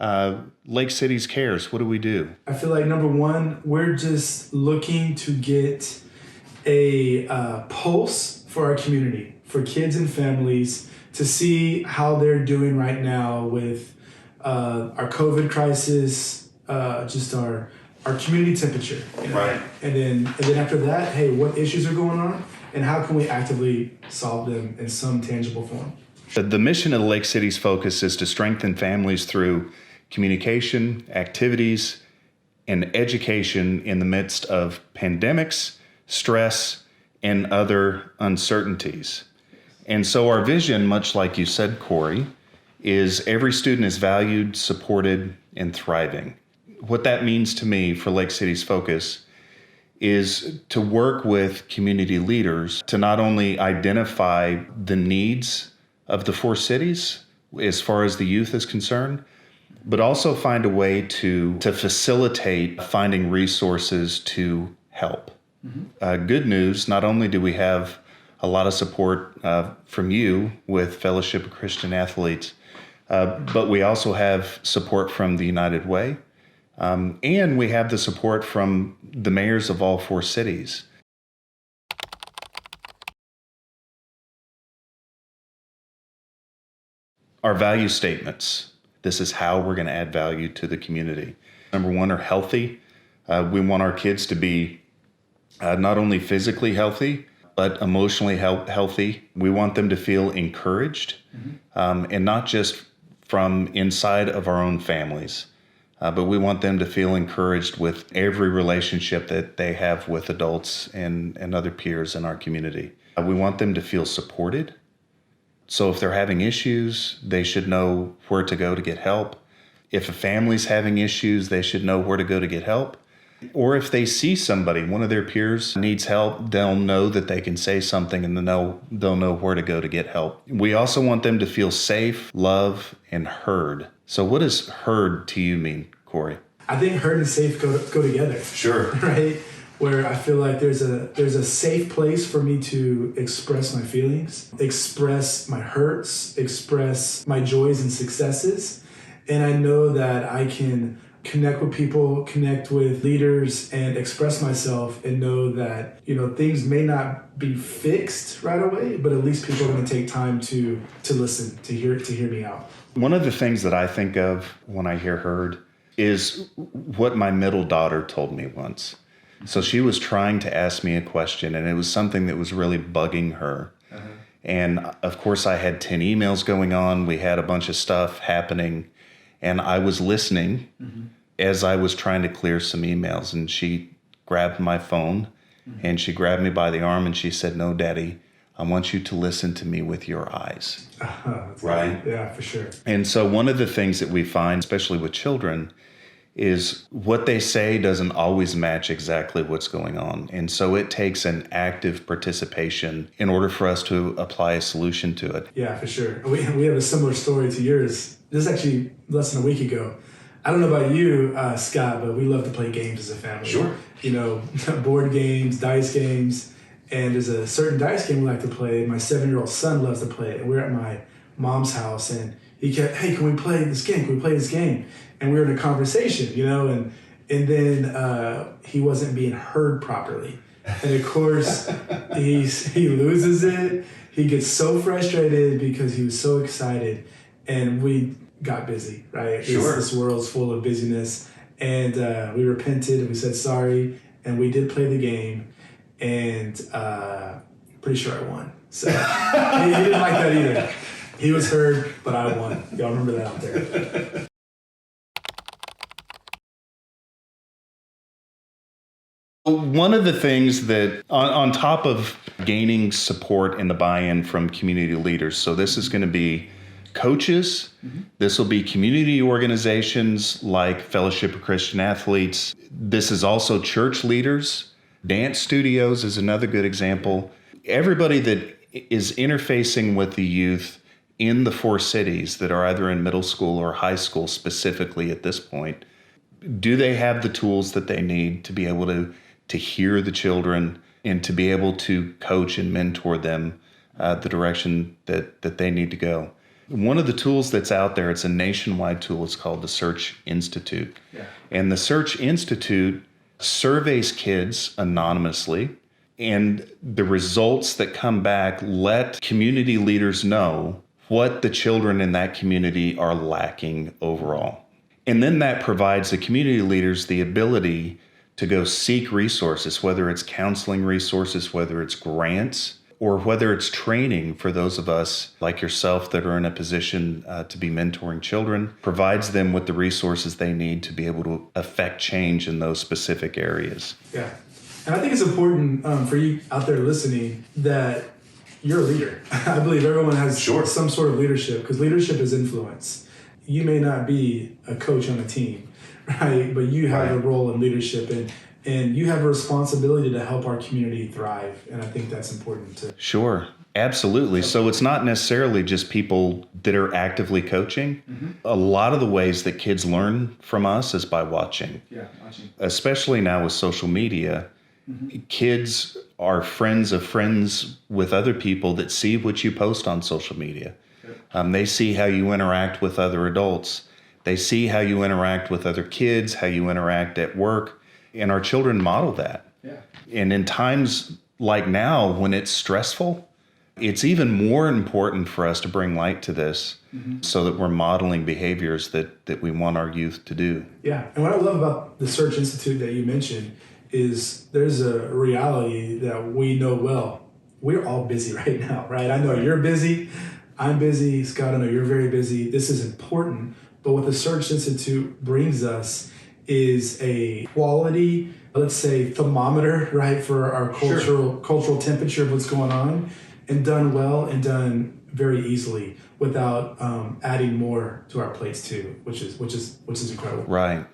Lake City's cares. What do we do? I feel like number one, we're just looking to get a pulse for our community, for kids and families, to see how they're doing right now with our COVID crisis, just our community temperature. Right. And then after that, hey, what issues are going on, and how can we actively solve them in some tangible form? The mission of the Lake City's focus is to strengthen families through communication, activities, and education in the midst of pandemics, stress, and other uncertainties. And so our vision, much like you said, Cory, is every student is valued, supported, and thriving. What that means to me for Lake City's focus is to work with community leaders to not only identify the needs of the four cities as far as the youth is concerned, but also find a way to facilitate finding resources to help. Mm-hmm. Good news, not only do we have a lot of support from you with Fellowship of Christian Athletes, but we also have support from the United Way, and we have the support from the mayors of all four cities. Our value statements. This is how we're going to add value to the community. Number one, are healthy. We want our kids to be not only physically healthy, but emotionally healthy. We want them to feel encouraged, and not just from inside of our own families, but we want them to feel encouraged with every relationship that they have with adults and other peers in our community. We want them to feel supported. So if they're having issues, they should know where to go to get help. If a family's having issues, they should know where to go to get help. Or if they see somebody, one of their peers needs help, they'll know that they can say something and they'll know where to go to get help. We also want them to feel safe, loved, and heard. So what does heard to you mean, Cory? I think heard and safe go together. Sure. Right? Where I feel like there's a safe place for me to express my feelings, express my hurts, express my joys and successes. And I know that I can connect with people, connect with leaders, and express myself, and know that, things may not be fixed right away, but at least people are going to take time to listen, to hear me out. One of the things that I think of when I hear heard is what my middle daughter told me once. So she was trying to ask me a question, and it was something that was really bugging her. Uh-huh. And of course, I had 10 emails going on. We had a bunch of stuff happening, and I was listening as I was trying to clear some emails. And she grabbed my phone, and she grabbed me by the arm, and she said, "No, Daddy, I want you to listen to me with your eyes." Right? Yeah, for sure. And so one of the things that we find, especially with children, is what they say doesn't always match exactly what's going on. And so it takes an active participation in order for us to apply a solution to it. Yeah, for sure. We have a similar story to yours. This is actually less than a week ago. I don't know about you, Scott, but we love to play games as a family. Sure. Board games, dice games. And there's a certain dice game we like to play. My 7-year-old son loves to play it. And we're at my mom's house, and he kept, "Hey, can we play this game? Can we play this game?" And we were in a conversation, and then he wasn't being heard properly. And of course, he loses it. He gets so frustrated because he was so excited, and we got busy, right? Sure. This world's full of busyness, and we repented and we said sorry, and we did play the game, and pretty sure I won. So he didn't like that either. He was heard, but I won. Y'all remember that out there. One of the things that, on top of gaining support and the buy-in from community leaders, so this is going to be coaches, this will be community organizations like Fellowship of Christian Athletes, this is also church leaders, dance studios is another good example. Everybody that is interfacing with the youth in the four cities that are either in middle school or high school specifically at this point, do they have the tools that they need to be able to hear the children and to be able to coach and mentor them the direction that they need to go? One of the tools that's out there, it's a nationwide tool, it's called the Search Institute. Yeah. And the Search Institute surveys kids anonymously, and the results that come back let community leaders know what the children in that community are lacking overall. And then that provides the community leaders the ability to go seek resources, whether it's counseling resources, whether it's grants, or whether it's training for those of us like yourself that are in a position to be mentoring children, provides them with the resources they need to be able to affect change in those specific areas. Yeah. And I think it's important for you out there listening that you're a leader. I believe everyone has some sort of leadership, because leadership is influence. You may not be a coach on a team, right? But you have a role in leadership, and you have a responsibility to help our community thrive. And I think that's important too. Sure, absolutely. So it's not necessarily just people that are actively coaching. Mm-hmm. A lot of the ways that kids learn from us is by watching. Yeah, watching. Especially now with social media, kids are friends of friends with other people that see what you post on social media. They see how you interact with other adults. They see how you interact with other kids, how you interact at work. And our children model that. Yeah. And in times like now, when it's stressful, it's even more important for us to bring light to this so that we're modeling behaviors that we want our youth to do. Yeah. And what I love about the Search Institute that you mentioned is there's a reality that we know well. We're all busy right now, right? I know you're busy. I'm busy. Scott, I know you're very busy. This is important. But what the Search Institute brings us is a quality, let's say, thermometer, right, for our cultural temperature of what's going on, and done well and done very easily without adding more to our plates too, which is incredible. Right.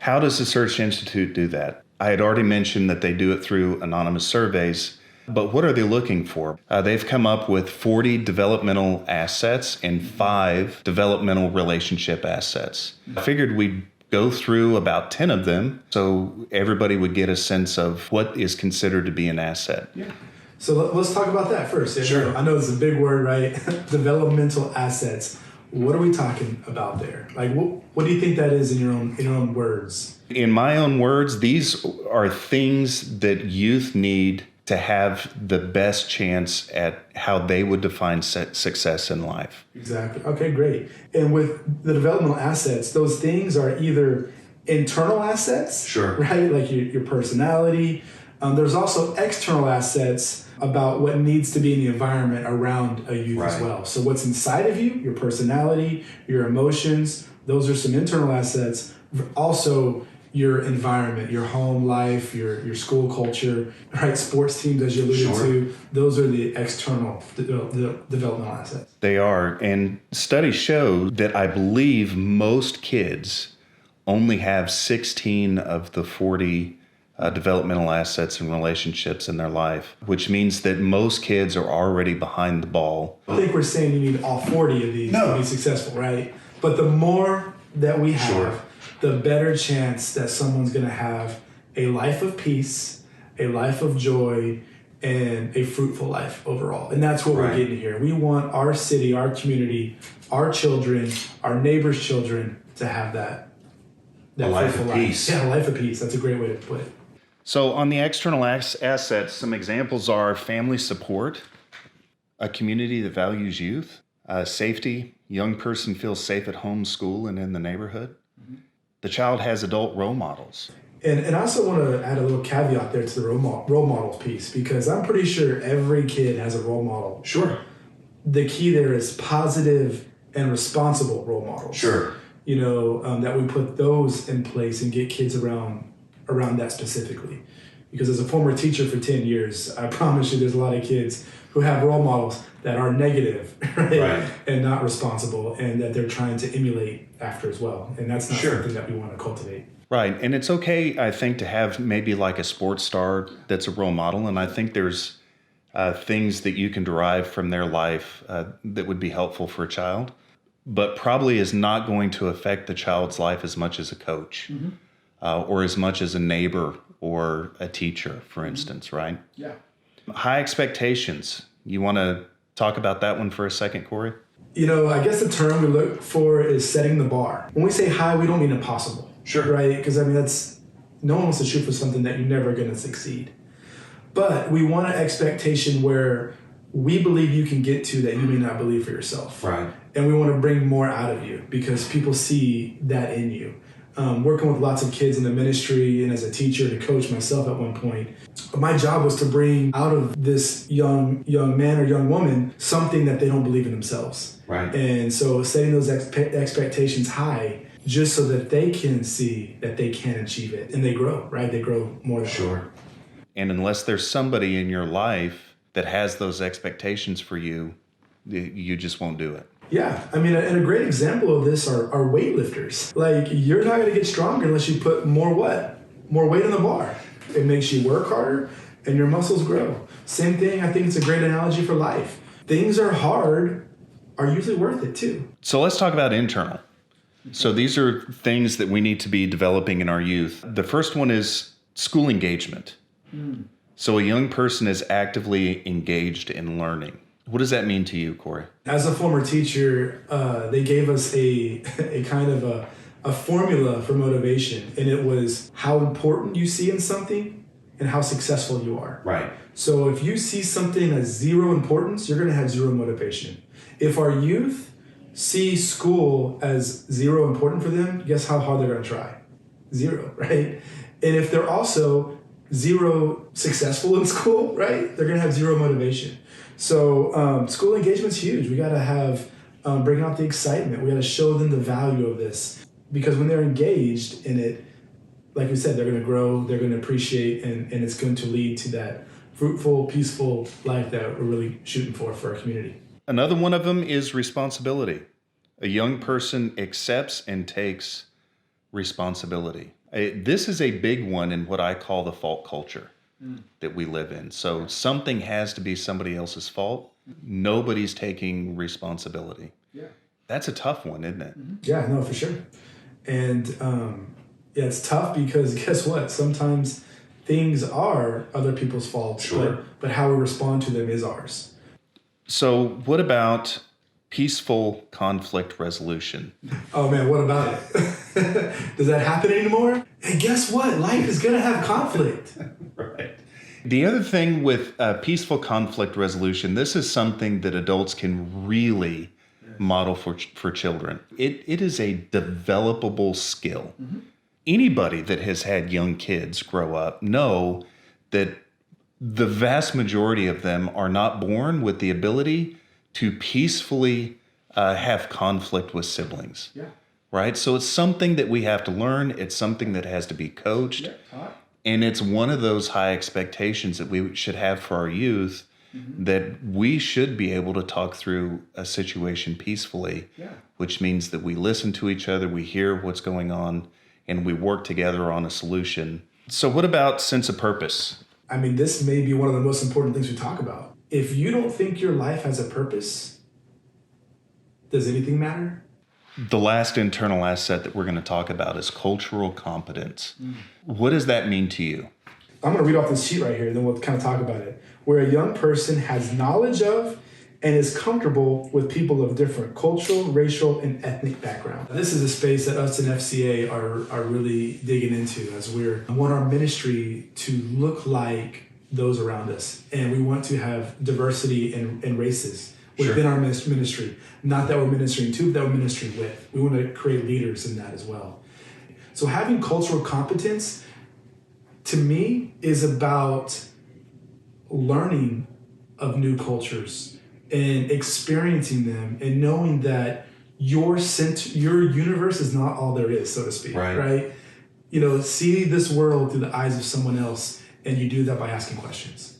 How does the Search Institute do that? I had already mentioned that they do it through anonymous surveys. But what are they looking for? They've come up with 40 developmental assets and 5 developmental relationship assets. I figured we'd go through about 10 of them so everybody would get a sense of what is considered to be an asset. Yeah. So let's talk about that first. Sure. I know it's a big word, right? Developmental assets. What are we talking about there? Like, what do you think that is in your own words? In my own words, these are things that youth need to have the best chance at how they would define success in life. Exactly. Okay, great. And with the developmental assets, those things are either internal assets, sure, right? Like your personality. There's also external assets about what needs to be in the environment around a youth as well. So what's inside of you, your personality, your emotions, those are some internal assets. Also, your environment, your home life, your school culture, right? Sports teams, as you alluded to, those are the external developmental assets. They are. And studies show that I believe most kids only have 16 of the 40 developmental assets and relationships in their life, which means that most kids are already behind the ball. I think we're saying you need all 40 of these to be successful, right? But the more that we have, the better chance that someone's going to have a life of peace, a life of joy, and a fruitful life overall. And that's what we're getting here. We want our city, our community, our children, our neighbors' children to have that life of peace. Yeah, a life of peace. That's a great way to put it. So on the external assets, some examples are family support, a community that values youth, safety, young person feels safe at home, school, and in the neighborhood. The child has adult role models. And I also want to add a little caveat there to the role models piece, because I'm pretty sure every kid has a role model. Sure. The key there is positive and responsible role models. Sure. That we put those in place and get kids around that specifically. Because as a former teacher for 10 years, I promise you there's a lot of kids who have role models that are negative, right? And not responsible, and that they're trying to emulate after as well. And that's not something that we want to cultivate. Right. And it's okay, I think, to have maybe like a sports star that's a role model. And I think there's things that you can derive from their life that would be helpful for a child, but probably is not going to affect the child's life as much as a coach or as much as a neighbor or a teacher, for instance, right? Yeah. High expectations. You want to talk about that one for a second, Cory? I guess the term we look for is setting the bar. When we say high, we don't mean impossible. Sure. Right? Because that's no one wants to shoot for something that you're never going to succeed. But we want an expectation where we believe you can get to that you may not believe for yourself. Right. And we want to bring more out of you because people see that in you. Working with lots of kids in the ministry and as a teacher and a coach myself at one point, my job was to bring out of this young man or young woman something that they don't believe in themselves. Right. And so setting those expectations high just so that they can see that they can achieve it. And they grow, right? They grow more than Sure. And unless there's somebody in your life that has those expectations for you, you just won't do it. Yeah, I mean, and a great example of this are weightlifters. Like, you're not going to get stronger unless you put more what? More weight on the bar. It makes you work harder and your muscles grow. Same thing, I think it's a great analogy for life. Things are hard are usually worth it too. So let's talk about internal. So these are things that we need to be developing in our youth. The first one is school engagement. So a young person is actively engaged in learning. What does that mean to you, Cory? As a former teacher, they gave us a kind of a formula for motivation, and it was how important you see in something and how successful you are. Right. So if you see something as zero importance, you're going to have zero motivation. If our youth see school as zero important for them, guess how hard they're going to try? Zero, right? And if they're also zero successful in school, right, they're going to have zero motivation. So school engagement's huge. We got to have, bring out the excitement. We got to show them the value of this. Because when they're engaged in it, like we said, they're going to grow, they're going to appreciate, and it's going to lead to that fruitful, peaceful life that we're really shooting for our community. Another one of them is responsibility. A young person accepts and takes responsibility. This is a big one in what I call the fault culture that we live in. So something has to be somebody else's fault. Nobody's taking responsibility. Yeah. That's a tough one, isn't it? Yeah, no, for sure. And it's tough because guess what? Sometimes things are other people's faults, Sure. but how we respond to them is ours. So what about peaceful conflict resolution? Oh man, what about it? Does that happen anymore? And guess what? Life is gonna have conflict. Right. The other thing with peaceful conflict resolution, this is something that adults can really model for children. It is a developable skill. Anybody that has had young kids grow up know that the vast majority of them are not born with the ability to peacefully have conflict with siblings. Yeah. Right? So it's something that we have to learn. It's something that has to be coached. Yeah, taught. And it's one of those high expectations that we should have for our youth, that we should be able to talk through a situation peacefully, which means that we listen to each other, we hear what's going on, and we work together on a solution. So what about sense of purpose? I mean, this may be one of the most important things we talk about. If you don't think your life has a purpose, does anything matter? The last internal asset that we're going to talk about is cultural competence. What does that mean to you? I'm going to read off this sheet right here, then we'll kind of talk about it. Where a young person has knowledge of and is comfortable with people of different cultural, racial, and ethnic background. This is a space that us in FCA are really digging into as we want our ministry to look like those around us. And we want to have diversity in races within our ministry. Not that we're ministering to, but that we're ministering with. We want to create leaders in that as well. So having cultural competence, to me, is about learning of new cultures and experiencing them and knowing that your universe is not all there is, so to speak, right? See this world through the eyes of someone else, and you do that by asking questions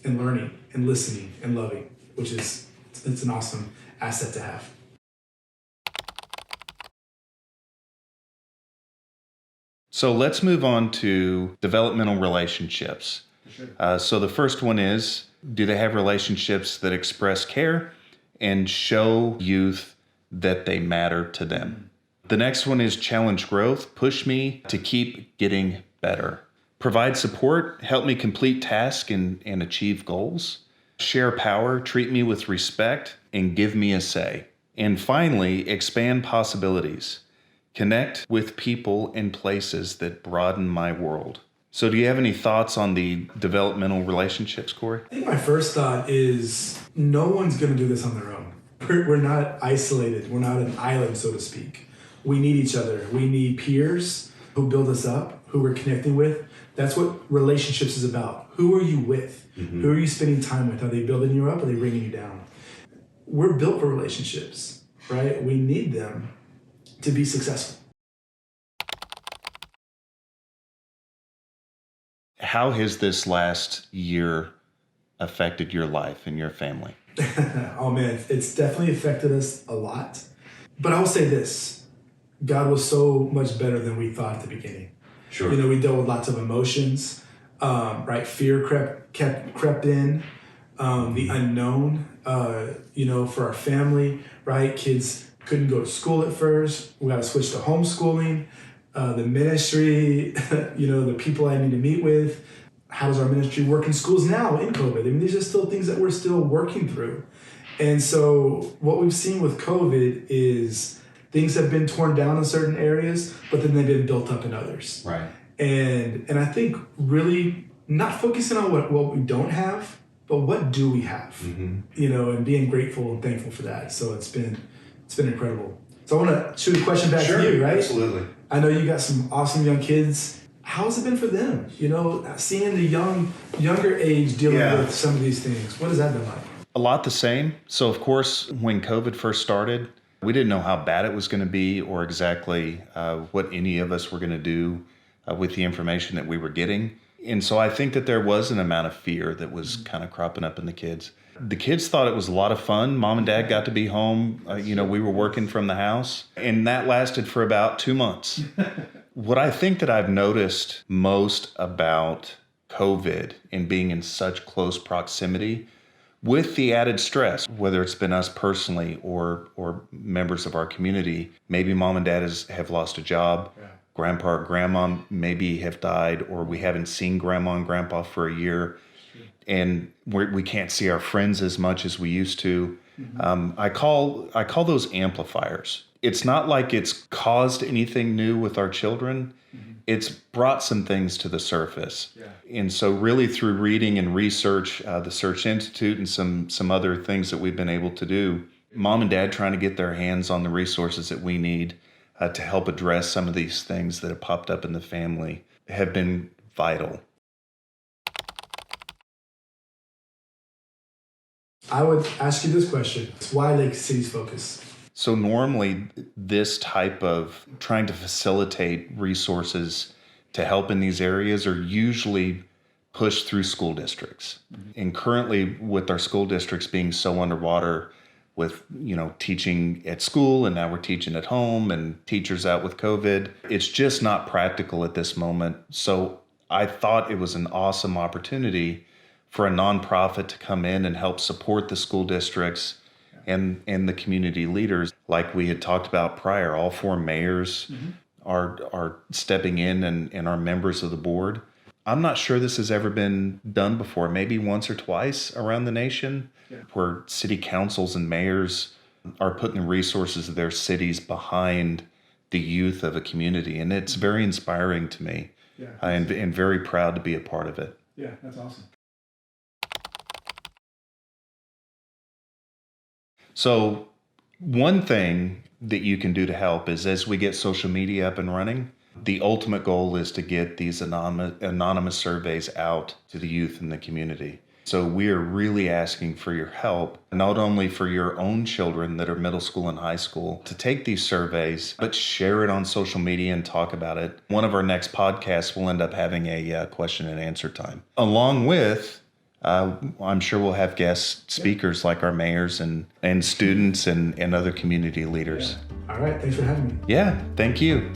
and learning and listening and loving, which is, it's an awesome asset to have. So let's move on to developmental relationships. Sure. So the first one is, do they have relationships that express care and show youth that they matter to them? The next one is challenge growth. Push me to keep getting better. Provide support, help me complete tasks and achieve goals. Share power, treat me with respect, and give me a say. And finally, expand possibilities. Connect with people and places that broaden my world. So do you have any thoughts on the developmental relationships, Cory? I think my first thought is no one's going to do this on their own. We're not isolated. We're not an island, so to speak. We need each other. We need peers who build us up, who we're connecting with. That's what relationships is about. Who are you with? Mm-hmm. Who are you spending time with? Are they building you up? Are they bringing you down? We're built for relationships, right? We need them to be successful. How has this last year affected your life and your family? Oh man, it's definitely affected us a lot. But I will say this, God was so much better than we thought at the beginning. Sure. We dealt with lots of emotions, right? Fear crept in, the unknown, for our family, right? Kids couldn't go to school at first. We got to switch to homeschooling, the ministry, the people I need to meet with. How does our ministry work in schools now in COVID? I mean, these are still things that we're still working through. And so what we've seen with COVID is things have been torn down in certain areas, but then they've been built up in others. Right. And I think really not focusing on what we don't have, but what do we have, mm-hmm. And being grateful and thankful for that. So it's been incredible. So I want to shoot a question back to you, right? Absolutely. I know you got some awesome young kids. How's it been for them? Seeing the younger age dealing with some of these things. What has that been like? A lot the same. So of course, when COVID first started, we didn't know how bad it was going to be or exactly what any of us were going to do with the information that we were getting. And so I think that there was an amount of fear that was kind of cropping up in the kids. The kids thought it was a lot of fun. Mom and Dad got to be home. We were working from the house. And that lasted for about 2 months. What I think that I've noticed most about COVID and being in such close proximity with the added stress, whether it's been us personally or members of our community, maybe mom and dad have lost a job, grandpa or grandma maybe have died, or we haven't seen grandma and grandpa for a year, and we can't see our friends as much as we used to. Mm-hmm. I call those amplifiers. It's not like it's caused anything new with our children. Mm-hmm. It's brought some things to the surface. Yeah. And so really through reading and research, the Search Institute and some other things that we've been able to do, mom and dad trying to get their hands on the resources that we need to help address some of these things that have popped up in the family have been vital. I would ask you this question. Why Lake City's focus? So normally this type of trying to facilitate resources to help in these areas are usually pushed through school districts. Mm-hmm. And currently with our school districts being so underwater with, teaching at school and now we're teaching at home and teachers out with COVID, it's just not practical at this moment. So I thought it was an awesome opportunity for a nonprofit to come in and help support the school districts and the community leaders. Like we had talked about prior, all 4 mayors mm-hmm. are stepping in and are members of the board. I'm not sure this has ever been done before, maybe once or twice around the nation, where city councils and mayors are putting the resources of their cities behind the youth of a community. And it's very inspiring to me and very proud to be a part of it. Yeah, that's awesome. So one thing that you can do to help is as we get social media up and running, the ultimate goal is to get these anonymous surveys out to the youth in the community. So we are really asking for your help, not only for your own children that are middle school and high school to take these surveys, but share it on social media and talk about it. One of our next podcasts will end up having a question and answer time, along with I'm sure we'll have guest speakers like our mayors and students and other community leaders. Yeah. All right. Thanks for having me. Yeah. Thank you.